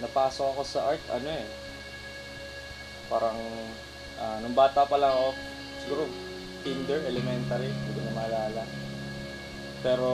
napasok ako sa art, parang nung bata pa lang ako, siguro kinder, elementary, hindi ko na maalala. Pero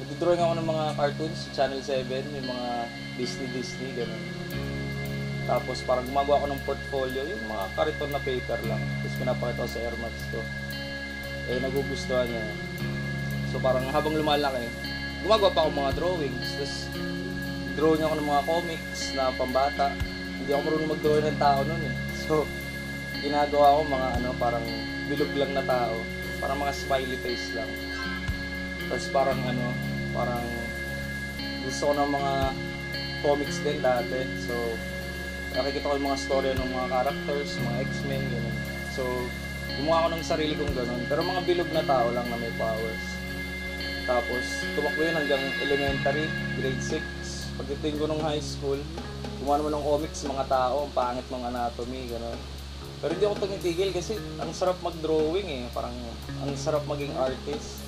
nagdodrawing ako ng mga cartoons sa Channel 7, yung mga Disney, ganun. Tapos parang gumagawa ako ng portfolio, yung mga kariton na paper lang. Tapos pinapakita ko sa Air Max ko. Nagugustuhan niya. So parang habang lumalaki, gumagawa pa ako mga drawings. Tapos draw niya ako ng mga comics na pambata. Hindi ako marunong mag-draw ng tao nun eh. So ginagawa ko mga parang bilog lang na tao. Parang mga smiley face lang. Tapos parang parang gusto ko ng mga comics din dati. So nakikita ko yung mga story ng mga characters, mga X-Men, gano'n. So gumawa ako ng sarili kong gano'n. Pero mga bilog na tao lang na may powers. Tapos tumakbo yun hanggang elementary, grade 6. Pagdating ko ng high school, gumawa naman ng comics, mga tao, ang pangit ng anatomy, gano'n. Pero hindi ako tumitigil kasi ang sarap mag-drawing eh. Parang ang sarap maging artist.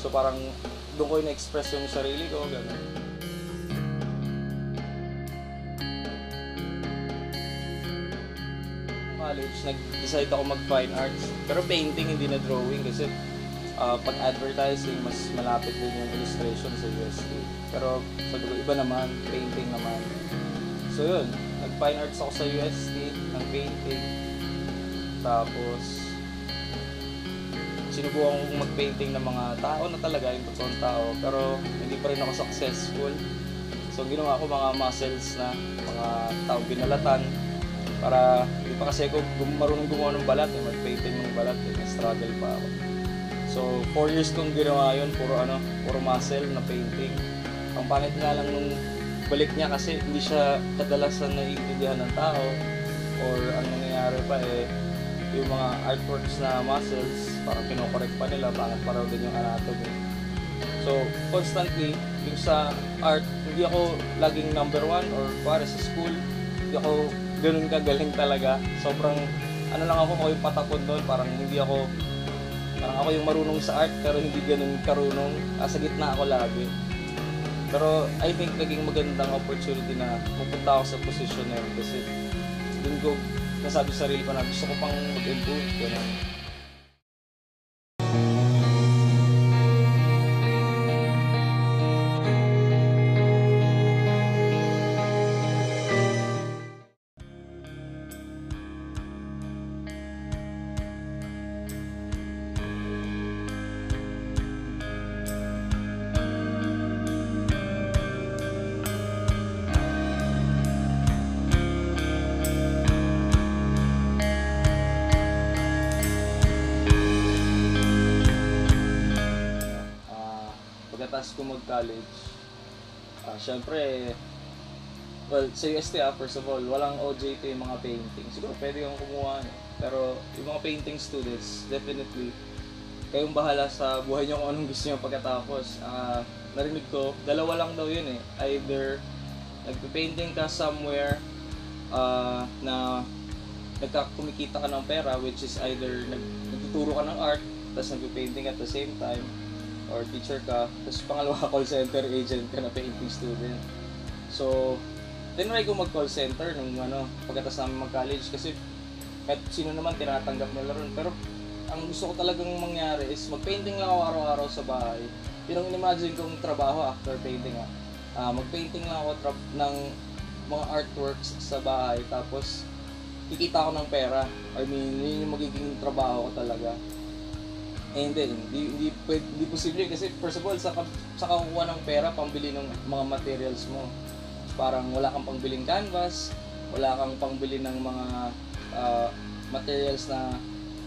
So parang doon ko na-express yung sarili ko, gano'n. College, nag-decide ako mag-fine arts. Pero painting, hindi na drawing kasi pag advertising, mas malapit din yung illustration sa UST. Pero sa iba naman, painting naman. So yun, nag-fine arts ako sa UST ng painting. Tapos sinubukan kong mag-painting ng mga tao na talaga, yung totoong tao. Pero hindi pa rin ako successful. So ginawa ko mga muscles na, mga tao binalatan. Para hindi pa kasi ako marunong gumawa ng balat, mag-painting ng balat, struggle pa ako. So 4 years kong ginawa yun, puro muscle na painting. Ang pangit nga lang nung balik niya kasi hindi siya kadalasan naiintindihan ng tao, or ang nangyayari pa yung mga artworks na muscles, parang kinokorek pa nila, pangit pa raw din yung anatomy. So constantly, yung sa art, hindi ako laging number 1 or para sa school, hindi ako ganun kagaling talaga. Sobrang lang ako yung patapon doon, parang ako yung marunong sa art pero hindi ganun karunong. Sa gitna ako lagi. Pero I think naging magandang opportunity na mapunta ako sa position na yun kasi doon ko nasabi sa sarili ko na gusto ko pang mag-improve, ganun. Pagkatapos ko mag-college, syempre, sa UST first of all, walang OJT yung mga painting. Siguro pwede yung kumuha, pero yung mga painting students, definitely, kayong bahala sa buhay nyo kung anong gusto nyo pagkatapos. Narinig ko, dalawa lang daw yun eh. Either nagpe-painting ka somewhere na kumikita ka ng pera, which is either nagtuturo ka ng art, tapos nagpe-painting at the same time, or teacher ka, tapos pangalawa call center agent ka na painting student. So, tinry ko mag-call center nung pagkatapos namin mag-college kasi kahit sino naman tinatanggap nila ron. Pero ang gusto ko talagang mangyari is mag-painting lang ako araw-araw sa bahay. Yun ang in-imagine kong trabaho after painting. Mag-painting lang ako ng mga artworks sa bahay, tapos kikita ako ng pera. I mean, yun yung magiging trabaho ko talaga. Hindi posible kasi first of all, sa kakuha ng pera, pambili ng mga materials mo. Parang wala kang pangbiling canvas, wala kang pangbili ng mga materials na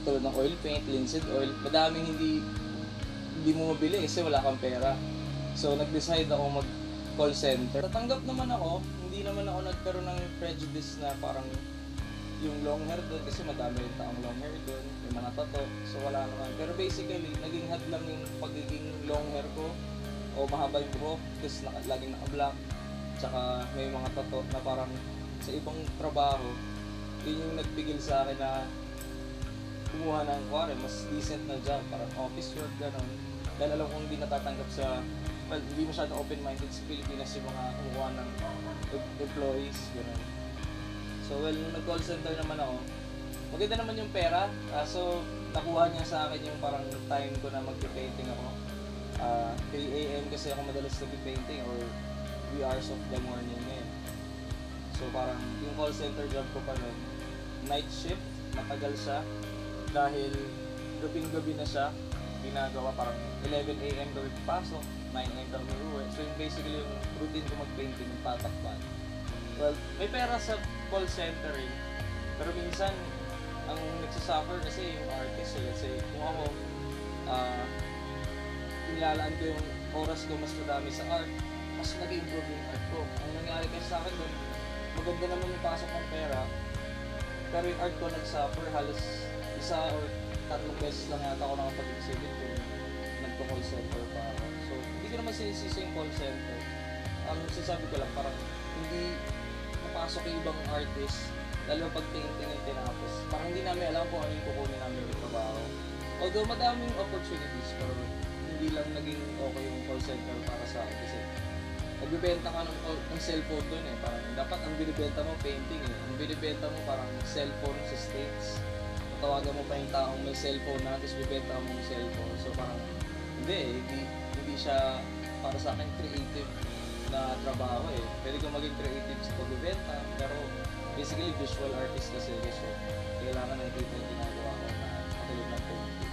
tulad ng oil paint, linseed oil. Madaming hindi mo mabili kasi wala kang pera. So nag-decide ako mag-call center. Tatanggap naman ako, hindi naman ako nagkaroon ng prejudice na parang yung long hair doon kasi madami rin taong long hair doon, yung mga tato, so wala naman. Pero basically, naging hadlang yung pagiging long hair ko o mahaba yung buhok kasi laging naka-black, tsaka may mga tato na parang sa ibang trabaho, yun yung nagpigil sa akin na kumuha ng mas decent na job, parang office work, gano'n. Dahil alam kong hindi natatanggap sa well, hindi masyadong open-minded sa Pilipinas yung mga kumukuha ng employees, gano'n. So, well, nung nag-call center naman ako, maganda naman yung pera. So, nakuha niya sa akin yung parang time ko na mag-painting ako. 3 a.m. kasi ako madalas nag-painting or 3 hours of the morning eh. So, parang yung call center job ko pa nun, night shift, matagal siya. Dahil gabing-gabi na siya, ginagawa parang 11 a.m. gawin pasok, 9 a.m. kami uwi. So, yung basically yung routine ko mag-painting, yung tatakpan. Well, may pera sa call center eh. Pero minsan, ang nagsasuffer kasi yung artist eh. Kasi kung ako, nilalaan ko yung oras ko mas madami sa art, mas nag-improve yung art ko. Ang nangyari kasi sa akin dun, maganda naman yung pasok ng pera, pero yung art ko nag-suffer. Halos isa or 3 beses lang yata ako nakapag-exhibit kung nagpo-call center pa ako. So, hindi ko naman sinisisi yung call center. Ang sinasabi ko lang, parang hindi napasok yung ibang artist, lalo pag painting yung tinapos. Parang hindi namin alam kung ano yung kukunin namin yung trabaho. Although madaming opportunities, pero hindi lang naging okay yung call center para sa akin kasi nagbibenta ka ng cellphone doon eh. Parang dapat ang binibenta mo painting eh. Ang binibenta mo parang cellphone sa States. Matawagan mo pa yung taong may cellphone na, tapos bibenta mo yung cellphone. So parang hindi siya para sa akin creative na trabaho eh. Pwede kang maging creative sa pagbibenta, pero basically visual artist kasi so kailangan nakikita yung ginagawa ko na katulad ng painting.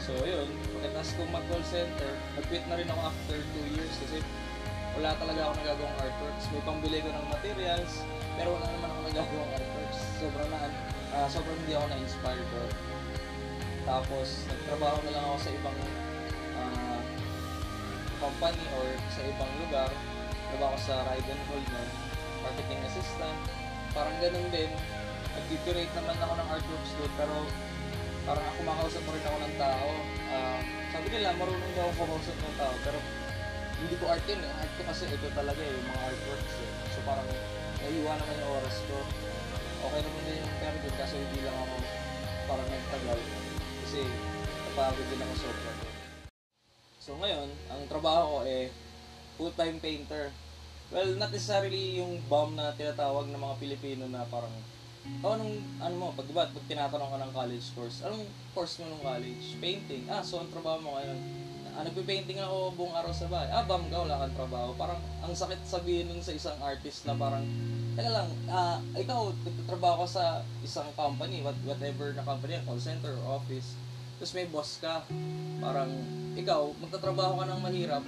So yun, pagkatapos kong mag-call center, nag-quit na rin ako after 2 years kasi wala talaga ako nagagawang artworks. May pambili ko ng materials, pero wala naman ako nagagawang artworks. Sobrang hindi ako na-inspire doon. Tapos, nagtrabaho na lang ako sa ibang company or sa ibang lugar. Trabaho ako sa Ride and Hold nun, marketing assistant. Parang ganun din. Nag-curate naman ako ng artworks doon, pero parang ako makausap mo rin ako ng tao. Sabi nila, marunong daw ako kumausap ng tao, pero hindi ko art yun eh. Art ko kasi ito talaga eh, yung mga artworks eh. So parang naiiwan naman yung oras ko. Okay naman din yung pera doon, kaso hindi lang ako parang nagtagal. Kasi napagod din ako sobra doon. So ngayon, ang trabaho ko eh, full-time painter. Well, not necessarily yung bum na tinatawag ng mga Pilipino na parang pag tinatanong ka ng college course, anong course mo nung college? Painting. So ang trabaho mo ngayon? Nagpe-painting ako buong araw sa bahay. Bum ka, wala kang trabaho. Parang ang sakit sabihin nun sa isang artist na parang, teka lang, ikaw, nagtatrabaho ka sa isang company, whatever na company, call center or office, tapos may boss ka. Parang, ikaw, magtatrabaho ka ng mahirap,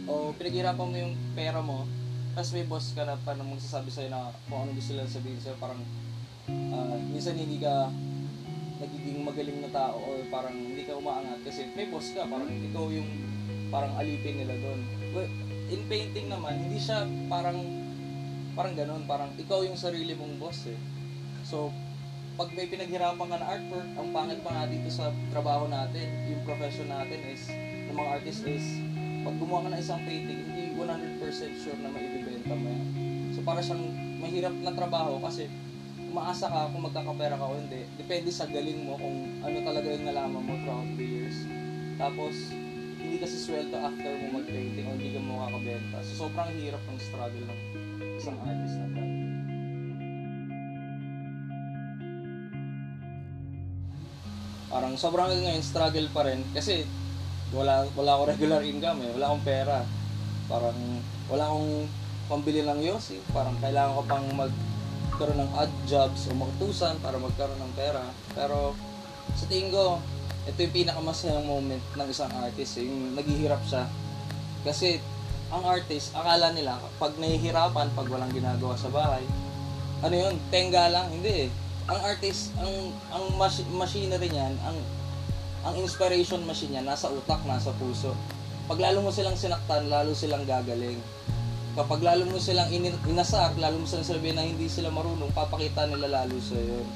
o pinaghirapan mo yung pera mo, tapos may boss ka na parang magsasabi sa'yo na kung ano gusto lang sabihin sa'yo, parang, minsan hindi ka nagiging magaling na tao or parang hindi ka umaangat kasi may boss ka, parang ikaw yung parang alipin nila doon. Well, in painting naman, hindi siya parang ganun, parang ikaw yung sarili mong boss eh. So, pag may pinaghirapan ka na artwork, ang pangit pa nga dito sa trabaho natin, yung profession natin is, ng mga artist is, pag gumawa ka ng isang painting, hindi 100% sure na maibibenta mo yan. So, para siyang mahirap na trabaho kasi umaasa ka kung magkakapera ka o hindi. Depende sa galing mo kung ano talaga yung nalaman mo throughout the years. Tapos, hindi kasi sweldo after mo mag-painting o hindi ka mo makakabenta. So, sobrang hirap ng struggle ng isang artist na yan. Parang sobrang ngayon struggle pa rin kasi wala akong regular income eh. Wala akong pera. Parang wala akong pambili ng yosi. Parang kailangan ko pang magkaroon ng odd jobs o magtusan para magkaroon ng pera. Pero sa tingin ko, ito yung pinakamasayang moment ng isang artist, yung naghihirap siya. Kasi ang artist, akala nila pag nahihirapan, pag walang ginagawa sa bahay, ano yun, tenga lang, hindi eh. Ang artist, ang machinery niyan, ang inspiration machine niya nasa utak, nasa puso. Pag lalo mo silang sinaktan, lalo silang gagaling. Kapag lalo mo silang inasak, lalo mo silang sabihin na hindi sila marunong, papakita nila lalo sa yun.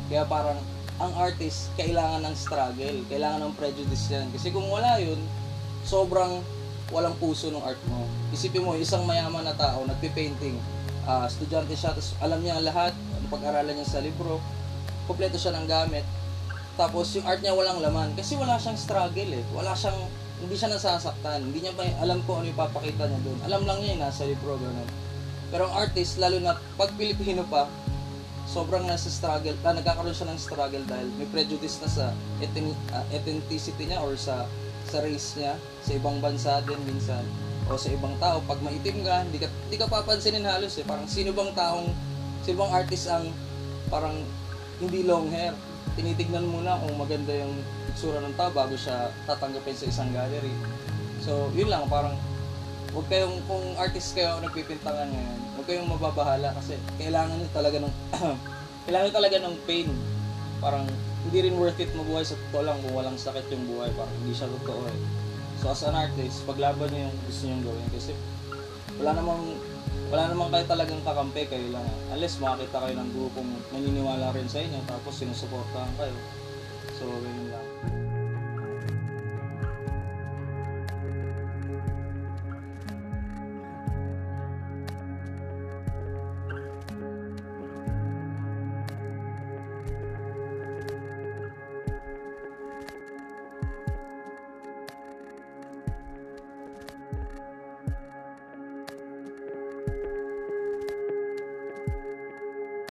Kaya parang, ang artist, kailangan ng struggle, kailangan ng prejudice yan. Kasi kung wala yun, sobrang walang puso ng art mo. Isipin mo, isang mayaman na tao, nagpipainting, estudyante siya, tapos alam niya ang lahat, pag-aralan niya sa libro, kompleto siya ng gamit, tapos yung art niya walang laman, kasi wala siyang struggle eh, wala hindi siya nasasaktan. Hindi niya pa alam ko ano yung papakita niya doon. Alam lang niya yung nasa libro, gano'n. Pero ang artist, lalo na pag Pilipino pa, sobrang nasa struggle, nagkakaroon siya ng struggle dahil may prejudice na sa ethnicity niya or sa race niya, sa ibang bansa din minsan, o sa ibang tao. Pag maitim ka, hindi ka papansinin halos eh. Parang sino bang artist ang parang hindi long hair? Tinitignan muna kung maganda yung itsura ng tao bago siya tatanggapin sa isang gallery. So, yun lang, parang kung artist kayo nagpipintangan ngayon, huwag kayong mababahala kasi kailangan nyo talaga ng kailangan nyo talaga ng pain. Parang hindi rin worth it mabuhay sa totoo lang kung walang sakit yung buhay, parang hindi siya totoo eh. So as an artist, paglaban nyo yung gusto nyo gawin kasi wala namang kayo talagang kakampi, kayo lang. Unless makakita kayo ng grupong naniniwala rin sa inyo tapos sinusuportahan kayo. So, yun lang.